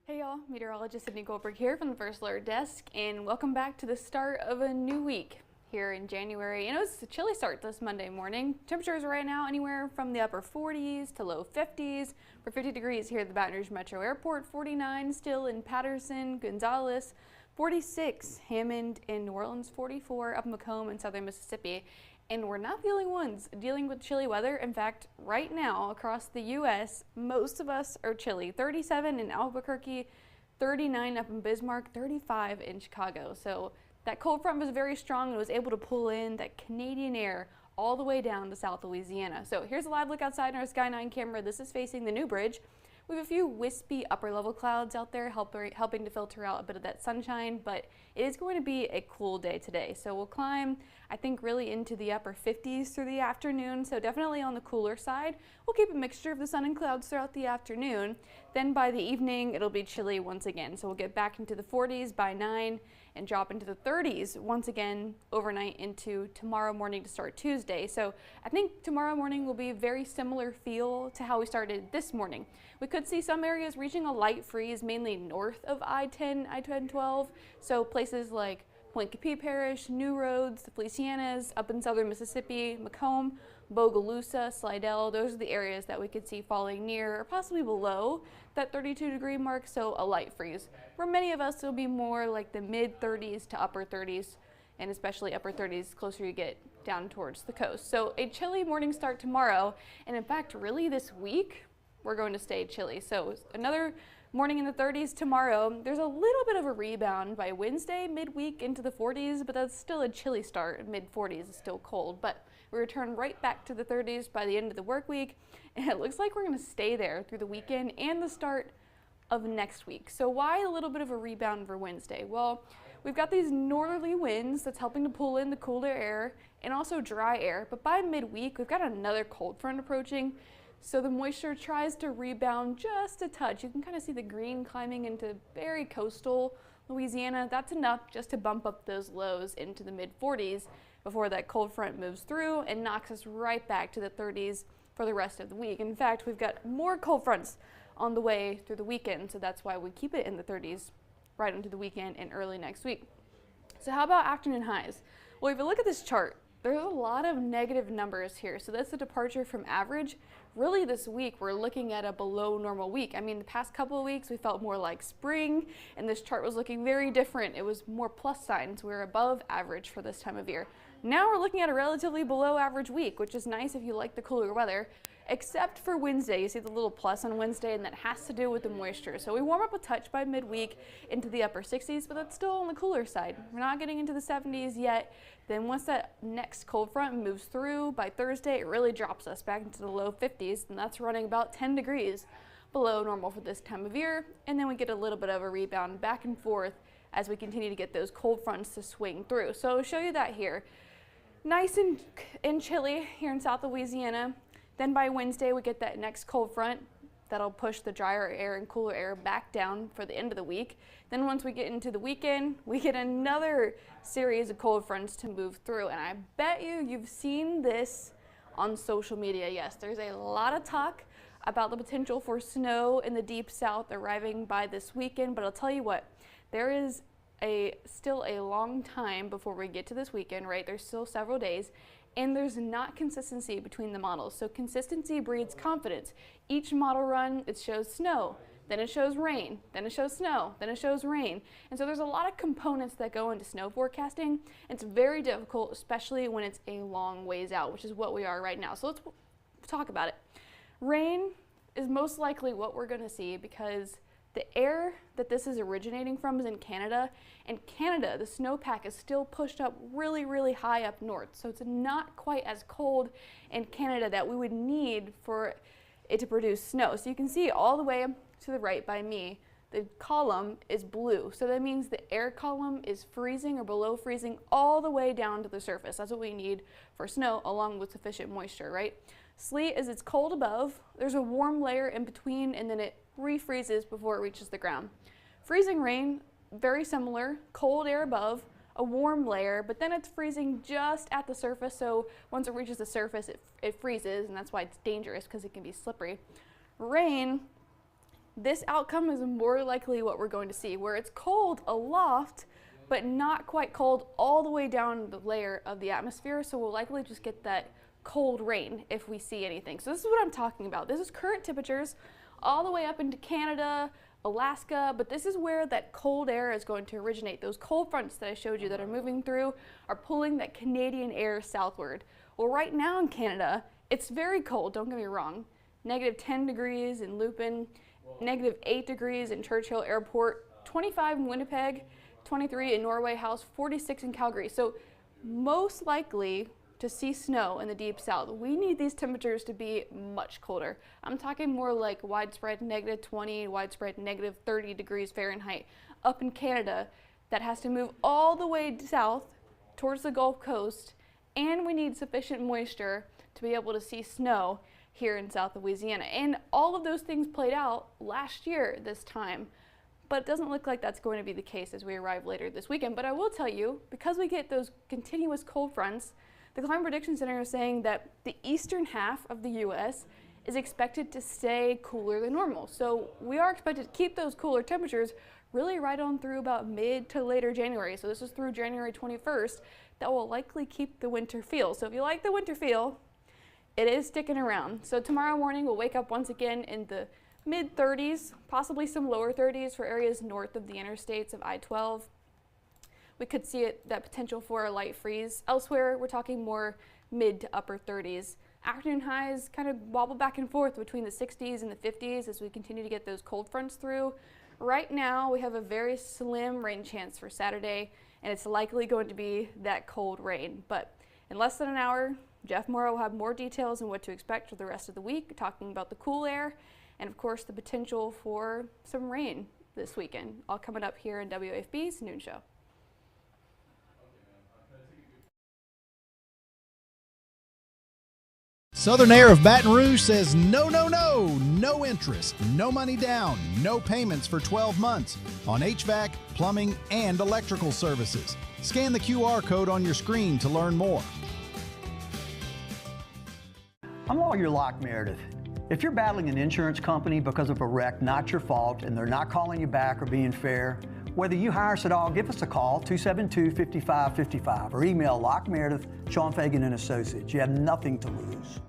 Hey y'all, meteorologist Sydney Goldberg here from the First Alert Desk, and welcome back to the start of a new week here in January. And it was a chilly start this Monday morning. Temperatures right now anywhere from the upper 40s to low 50s. For 50 degrees here at the Baton Rouge Metro Airport, 49 still in Patterson, Gonzales, 46 Hammond and New Orleans, 44 up in Macomb and southern Mississippi. And we're not the only ones dealing with chilly weather. In fact, right now across the U.S., most of us are chilly. 37 in Albuquerque, 39 up in Bismarck, 35 in Chicago. So that cold front was very strong and was able to pull in that Canadian air all the way down to South Louisiana. So here's a live look outside in our Sky 9 camera. This is facing the New Bridge. We have a few wispy upper level clouds out there helping to filter out a bit of that sunshine, but it is going to be a cool day today. So we'll climb, I think, really into the upper 50s through the afternoon. So definitely on the cooler side. We'll keep a mixture of the sun and clouds throughout the afternoon. Then by the evening, it'll be chilly once again. So we'll get back into the 40s by 9 and drop into the 30s once again overnight into tomorrow morning to start Tuesday. So I think tomorrow morning will be a very similar feel to how we started this morning. We could see some areas reaching a light freeze, mainly north of I-10, I-12. So places like Point Capee Parish, New Roads, the Felicianas, up in southern Mississippi, Macomb, Bogalusa, Slidell, those are the areas that we could see falling near or possibly below that 32-degree mark, so a light freeze. For many of us, it'll be more like the mid-30s to upper 30s, and especially upper 30s closer you get down towards the coast. So a chilly morning start tomorrow, and in fact, really this week, we're going to stay chilly. So another morning in the 30s tomorrow. There's a little bit of a rebound by Wednesday, midweek into the 40s, but that's still a chilly start. Mid-40s is still cold, but we return right back to the 30s by the end of the work week, and it looks like we're going to stay there through the weekend and the start of next week. So why a little bit of a rebound for Wednesday? Well, we've got these northerly winds that's helping to pull in the cooler air and also dry air, but by midweek, we've got another cold front approaching. So the moisture tries to rebound just a touch. You can kind of see the green climbing into very coastal Louisiana. That's enough just to bump up those lows into the mid-40s before that cold front moves through and knocks us right back to the 30s for the rest of the week. In fact, we've got more cold fronts on the way through the weekend, so that's why we keep it in the 30s right into the weekend and early next week. So how about afternoon highs? Well, if you look at this chart, there's a lot of negative numbers here. So that's a departure from average. Really this week, we're looking at a below normal week. I mean, the past couple of weeks, we felt more like spring, and this chart was looking very different. It was more plus signs. We're above average for this time of year. Now we're looking at a relatively below average week, which is nice if you like the cooler weather, except for Wednesday. You see the little plus on Wednesday, and that has to do with the moisture. So we warm up a touch by midweek into the upper 60s, but that's still on the cooler side. We're not getting into the 70s yet. Then once that next cold front moves through by Thursday, it really drops us back into the low 50s, and that's running about 10 degrees below normal for this time of year. And then we get a little bit of a rebound back and forth as we continue to get those cold fronts to swing through. So I'll show you that here. Nice and chilly here in South Louisiana. Then by Wednesday, we get that next cold front that'll push the drier air and cooler air back down for the end of the week. Then once we get into the weekend, we get another series of cold fronts to move through. And I bet you've seen this on social media. Yes, there's a lot of talk about the potential for snow in the deep south arriving by this weekend. But I'll tell you what, there is still a long time before we get to this weekend, right? There's still several days. And there's not consistency between the models. So consistency breeds confidence. Each model run, it shows snow, then it shows rain, then it shows snow, then it shows rain. And so there's a lot of components that go into snow forecasting. It's very difficult, especially when it's a long ways out, which is what we are right now. So let's talk about it. Rain is most likely what we're going to see because the air that this is originating from is in Canada. In Canada, the snowpack is still pushed up really, really high up north. So it's not quite as cold in Canada that we would need for it to produce snow. So you can see all the way to the right by me, the column is blue. So that means the air column is freezing or below freezing all the way down to the surface. That's what we need for snow along with sufficient moisture, right? Sleet is it's cold above, there's a warm layer in between, and then it refreezes before it reaches the ground. Freezing rain, very similar, cold air above, a warm layer, but then it's freezing just at the surface, so once it reaches the surface, it freezes, and that's why it's dangerous because it can be slippery. Rain, this outcome is more likely what we're going to see, where it's cold aloft, but not quite cold all the way down the layer of the atmosphere. So we'll likely just get that cold rain if we see anything. So this is what I'm talking about. This is current temperatures all the way up into Canada, Alaska, but this is where that cold air is going to originate. Those cold fronts that I showed you that are moving through are pulling that Canadian air southward. Well, right now in Canada, it's very cold, don't get me wrong. -10 degrees in Lupin, -8 degrees in Churchill Airport, 25 in Winnipeg, 23 in Norway House, 46 in Calgary. So most likely to see snow in the deep south, we need these temperatures to be much colder. I'm talking more like widespread -20, widespread -30 degrees Fahrenheit up in Canada. That has to move all the way south towards the Gulf Coast, and we need sufficient moisture to be able to see snow here in South Louisiana. And all of those things played out last year this time, but it doesn't look like that's going to be the case as we arrive later this weekend. But I will tell you, because we get those continuous cold fronts, the Climate Prediction Center is saying that the eastern half of the U.S. is expected to stay cooler than normal. So we are expected to keep those cooler temperatures really right on through about mid to later January. So this is through January 21st. That will likely keep the winter feel. So if you like the winter feel, it is sticking around. So tomorrow morning we'll wake up once again in the mid-30s, possibly some lower 30s for areas north of the interstates of I-12. We could see that potential for a light freeze. Elsewhere, we're talking more mid to upper 30s. Afternoon highs kind of wobble back and forth between the 60s and the 50s as we continue to get those cold fronts through. Right now, we have a very slim rain chance for Saturday, and it's likely going to be that cold rain. But in less than an hour, Jeff Morrow will have more details on what to expect for the rest of the week, talking about the cool air and, of course, the potential for some rain this weekend. All coming up here in WAFB's Noon Show. Southern Air of Baton Rouge says no, no, no, no interest, no money down, no payments for 12 months on HVAC, plumbing, and electrical services. Scan the QR code on your screen to learn more. I'm Lawyer Locke Meredith. If you're battling an insurance company because of a wreck not your fault and they're not calling you back or being fair, whether you hire us at all, give us a call, 272-5555, or email Locke Meredith, Sean Fagan and Associates. You have nothing to lose.